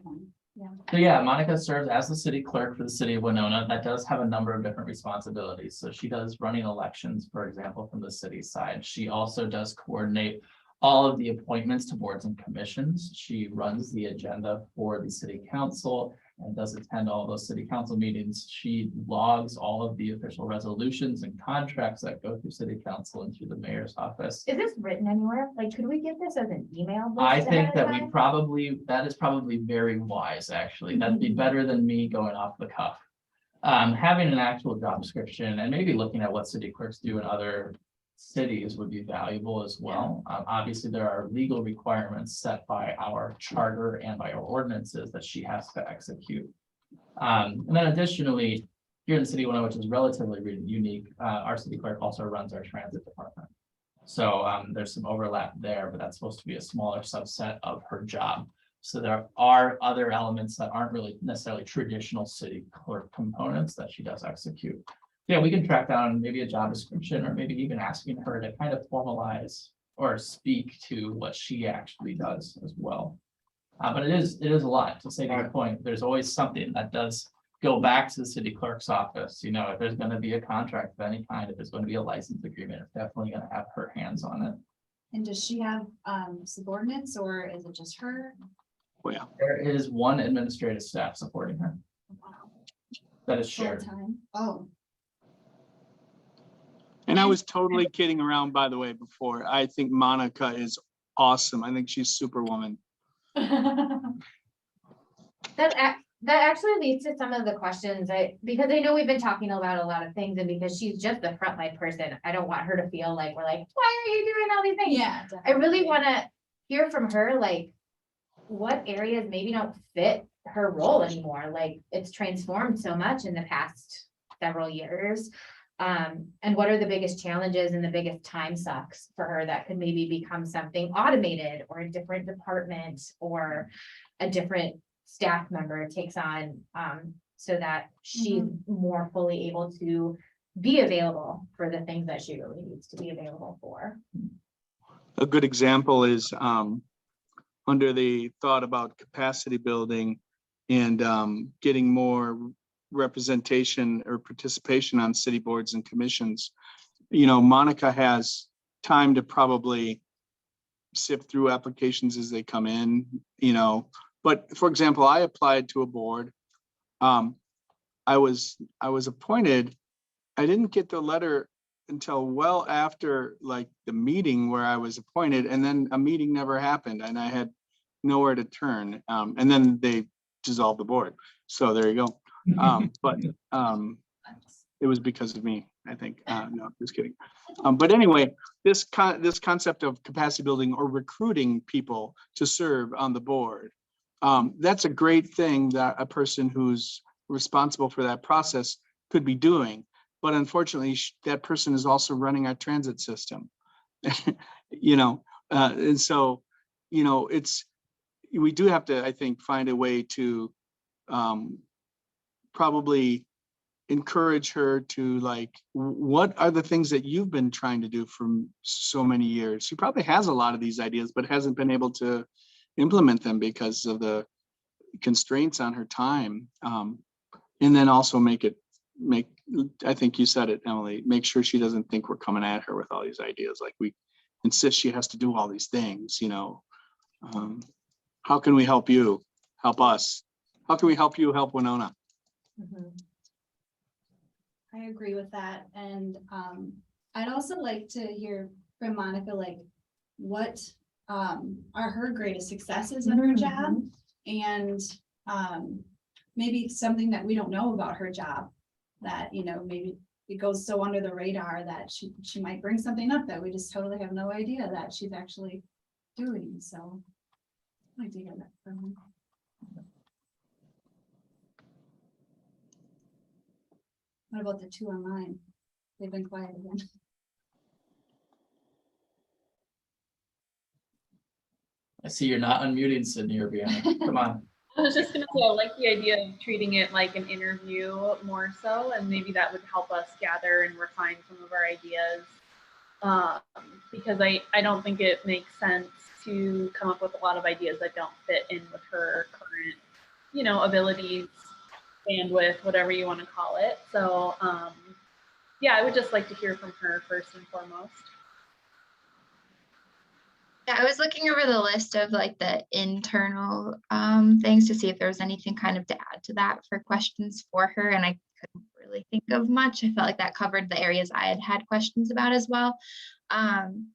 So yeah, Monica serves as the city clerk for the city of Winona. That does have a number of different responsibilities. So she does running elections, for example, from the city side. She also does coordinate all of the appointments to boards and commissions. She runs the agenda for the city council and does attend all those city council meetings. She logs all of the official resolutions and contracts that go through city council and through the mayor's office. Is this written anywhere? Like, could we get this as an email? I list think ahead that of we time? probably, that is probably very wise, actually. That'd be better than me going off the cuff. Having an actual job description and maybe looking at what city clerks do in other cities would be valuable as well. Obviously, there are legal requirements set by our charter and by our ordinances that she has to execute. And then additionally, here in the city of Winona, which is relatively unique, our city clerk also runs our transit department. So there's some overlap there, but that's supposed to be a smaller subset of her job. So there are other elements that aren't really necessarily traditional city clerk components that she does execute. Yeah, we can track down maybe a job description or maybe even asking her to kind of formalize or speak to what she actually does as well. But it is a lot. To say to your point, there's always something that does go back to the city clerk's office. You know, if there's going to be a contract of any kind, if there's going to be a license agreement, it's definitely going to have her hands on it. And does she have subordinates or is it just her? Well, yeah. There is one administrative staff supporting her Wow. that is shared. Full-time? Oh, And I was totally kidding around, by the way, before. I think Monica is awesome. I think she's Superwoman. That actually leads to some of the questions because I know we've been talking about a lot of things and because she's just the frontline person, I don't want her to feel like we're like, why are you doing all these things? yeah. I really want to hear from her, like, what areas maybe don't fit her role anymore. Like, it's transformed so much in the past several years. And what are the biggest challenges and the biggest time sucks for her that could maybe become something automated or a different department or a different staff member takes on, so that she's more fully able to be available for the things that she really needs to be available for. A good example is under the thought about capacity building and getting more representation or participation on city boards and commissions. You know, Monica has time to probably sift through applications as they come in, you know. But for example, I applied to a board. I was appointed. I didn't get the letter until well after like the meeting where I was appointed, and then a meeting never happened and I had nowhere to turn. And then they dissolved the board. So there you go. But it was because of me, I think. No, just kidding. But anyway, this concept of capacity building or recruiting people to serve on the board, that's a great thing that a person who's responsible for that process could be doing. But unfortunately, that person is also running our transit system, you know, and so, you know, we do have to, I think, find a way to probably encourage her to like, what are the things that you've been trying to do for so many years? She probably has a lot of these ideas, but hasn't been able to implement them because of the constraints on her time. And then also make it I think you said it, Emily, make sure she doesn't think we're coming at her with all these ideas, like we insist she has to do all these things, you know. How can we help you? Help us. How can we help you help Winona? I agree with that, and I'd also like to hear from Monica, like, what are her greatest successes in her job? And maybe something that we don't know about her job, that, you know, maybe it goes so under the radar that she might bring something up that we just totally have no idea that she's actually doing, so. I'd like to hear that from her. What about the two online? They've been quiet again. I see you're not unmuting, Sydney or Brianna. Come on. I was just gonna say, I like the idea of treating it like an interview more so, and maybe that would help us gather and refine some of our ideas. Because I don't think it makes sense to come up with a lot of ideas that don't fit in with her current, you know, abilities, bandwidth, whatever you want to call it. So yeah, I would just like to hear from her first and foremost. Yeah, I was looking over the list of like the internal things to see if there was anything kind of to add to that for questions for her, and I couldn't really think of much. I felt like that covered the areas I had questions about as well. And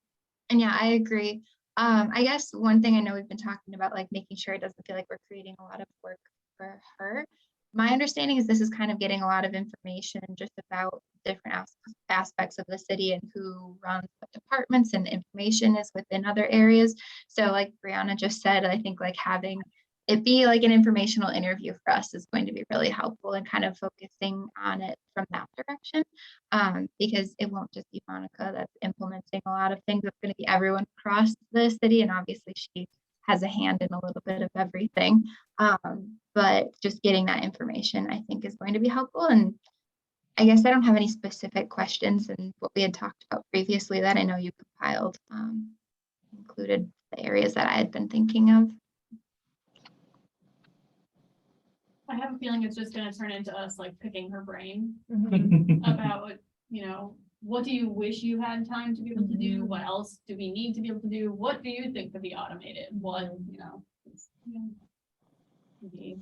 yeah, I agree. I guess one thing I know we've been talking about, like making sure it doesn't feel like we're creating a lot of work for her. My understanding is this is kind of getting a lot of information just about different aspects of the city and who runs what departments, and information is within other areas. So like Brianna just said, I think like having it be like an informational interview for us is going to be really helpful, and kind of focusing on it from that direction. Because it won't just be Monica that's implementing a lot of things. It's going to be everyone across the city, and obviously she has a hand in a little bit of everything. But just getting that information, I think, is going to be helpful. And I guess I don't have any specific questions, and what we had talked about previously that I know you compiled included the areas that I had been thinking of. I have a feeling it's just gonna turn into us like picking her brain about, you know, what do you wish you had time to be able to do? What else do we need to be able to do? What do you think could be automated? What, you know, maybe,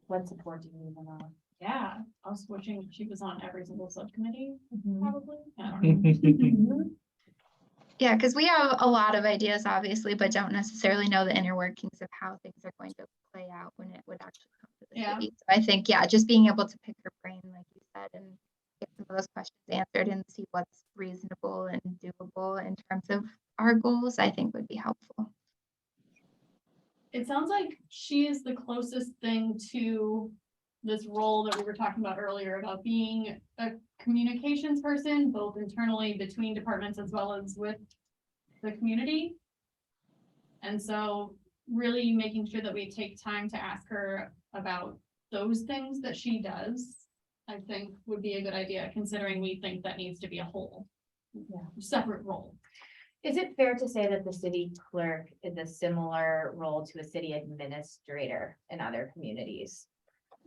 What support do you need on? yeah, I was wishing she was on every single subcommittee, probably. I don't know. Yeah, because we have a lot of ideas, obviously, but don't necessarily know the inner workings of how things are going to play out when it would actually come to the Yeah. city. So I think, yeah, just being able to pick her brain, like you said, and get some of those questions answered and see what's reasonable and doable in terms of our goals, I think would be helpful. It sounds like she is the closest thing to this role that we were talking about earlier, about being a communications person, both internally between departments as well as with the community. And so really making sure that we take time to ask her about those things that she does, I think would be a good idea, considering we think that needs to be a whole separate role. Is it fair to say that the city clerk is a similar role to a city administrator in other communities?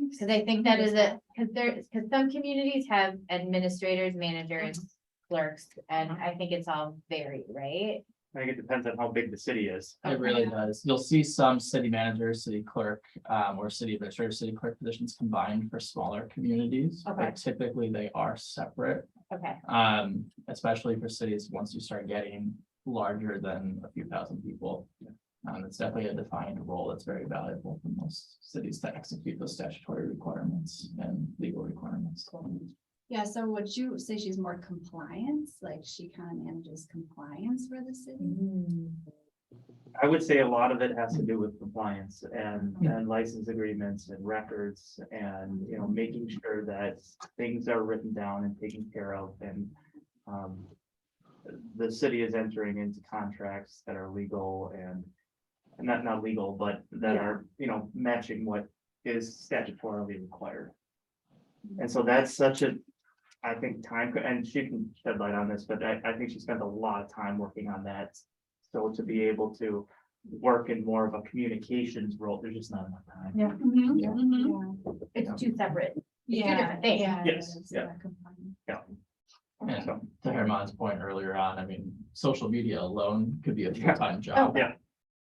Because I think that is because some communities have administrators, managers, clerks, and I think it's all varied, right? I think it depends on how big the city is. It really does. You'll see some city manager, city clerk, or city administrator, city clerk positions combined for smaller communities. Okay. But typically they are separate, Okay. especially for cities, once you start getting larger than a few thousand people. It's definitely a defined role that's very valuable for most cities to execute those statutory requirements and legal requirements. Yeah, so would you say she's more compliance, like she kind of manages compliance for the city? I would say a lot of it has to do with compliance and license agreements and records and, you know, making sure that things are written down and taken care of, and the city is entering into contracts that are legal and not legal, but that are, you know, matching what is statutorily required. And so that's such a, I think, time, and she can shed light on this, but I think she spent a lot of time working on that. So to be able to work in more of a communications role, there's just not enough time. Yeah. It's two separate It's two different things. Yes, yeah. And to Herman's point earlier on, I mean, social media alone could be a full-time job. Yeah.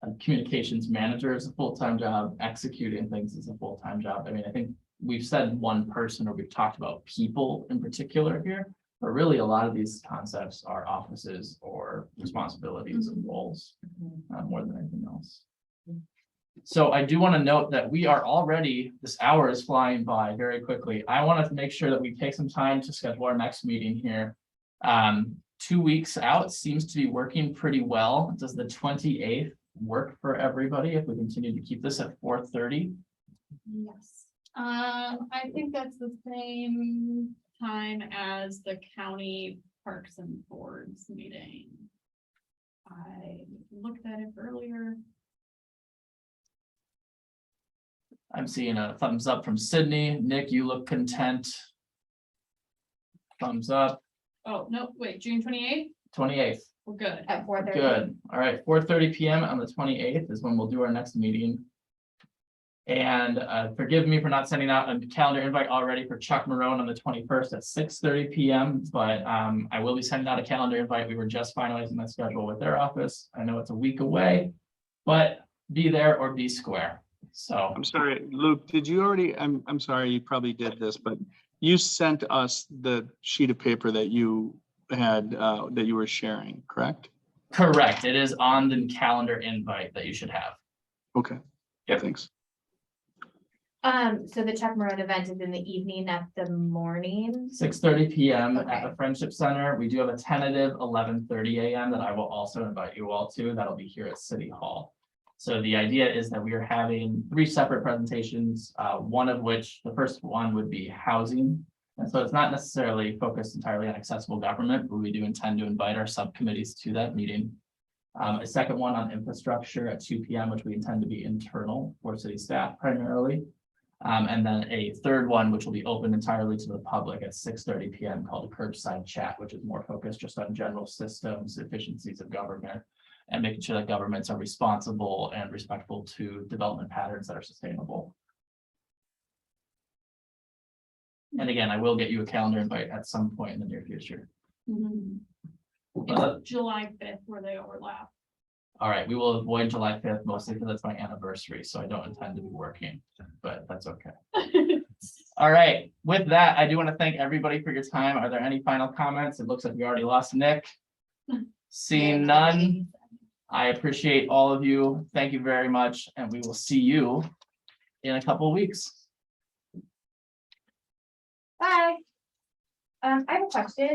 A communications manager is a full-time job, executing things is a full-time job. I mean, I think we've said one person or we've talked about people in particular here, but really a lot of these concepts are offices or responsibilities and roles, more than anything else. So I do want to note that we are already, this hour is flying by very quickly. I want to make sure that we take some time to schedule our next meeting here. 2 weeks out seems to be working pretty well. Does the 28th work for everybody if we continue to keep this at 4:30? Yes. I think that's the same time as the county parks and boards meeting. I looked at it earlier. I'm seeing a thumbs up from Sydney. Nick, you look content. Thumbs up. Oh, no, wait, June 28th, 28th. we're good. At 4:30. Good. All right, 4:30 PM on the 28th is when we'll do our next meeting. And forgive me for not sending out a calendar invite already for Chuck Marone on the 21st at 6:30 PM. But I will be sending out a calendar invite. We were just finalizing that schedule with their office. I know it's a week away, but be there or be square. So I'm sorry, Luke, did you already, I'm sorry, you probably did this, but you sent us the sheet of paper that you had, that you were sharing, correct? correct. It is on the calendar invite that you should have. Okay. Yeah, thanks. So the Chuck Maroon event is in the evening, that's the morning. 6:30 PM at Okay. the Friendship Center. We do have a tentative 11:30 AM that I will also invite you all to. That'll be here at City Hall. So the idea is that we are having 3 separate presentations, one of which, the first one would be housing. And so it's not necessarily focused entirely on accessible government, but we do intend to invite our subcommittees to that meeting. A second one on infrastructure at 2 PM, which we intend to be internal for city staff primarily. And then a third one, which will be open entirely to the public at 6:30 PM called a curbside chat, which is more focused just on general systems, efficiencies of government, and making sure that governments are responsible and respectful to development patterns that are sustainable. And again, I will get you a calendar invite at some point in the near future. It's July 5th where they overlap. All right, we will avoid July 5th mostly because it's my anniversary, so I don't intend to be working, but that's okay. All right, with that, I do want to thank everybody for your time. Are there any final comments? It looks like we already lost Nick. Seeing none, I appreciate all of you. Thank you very much, and we will see you in a couple of weeks. Bye. I have a question.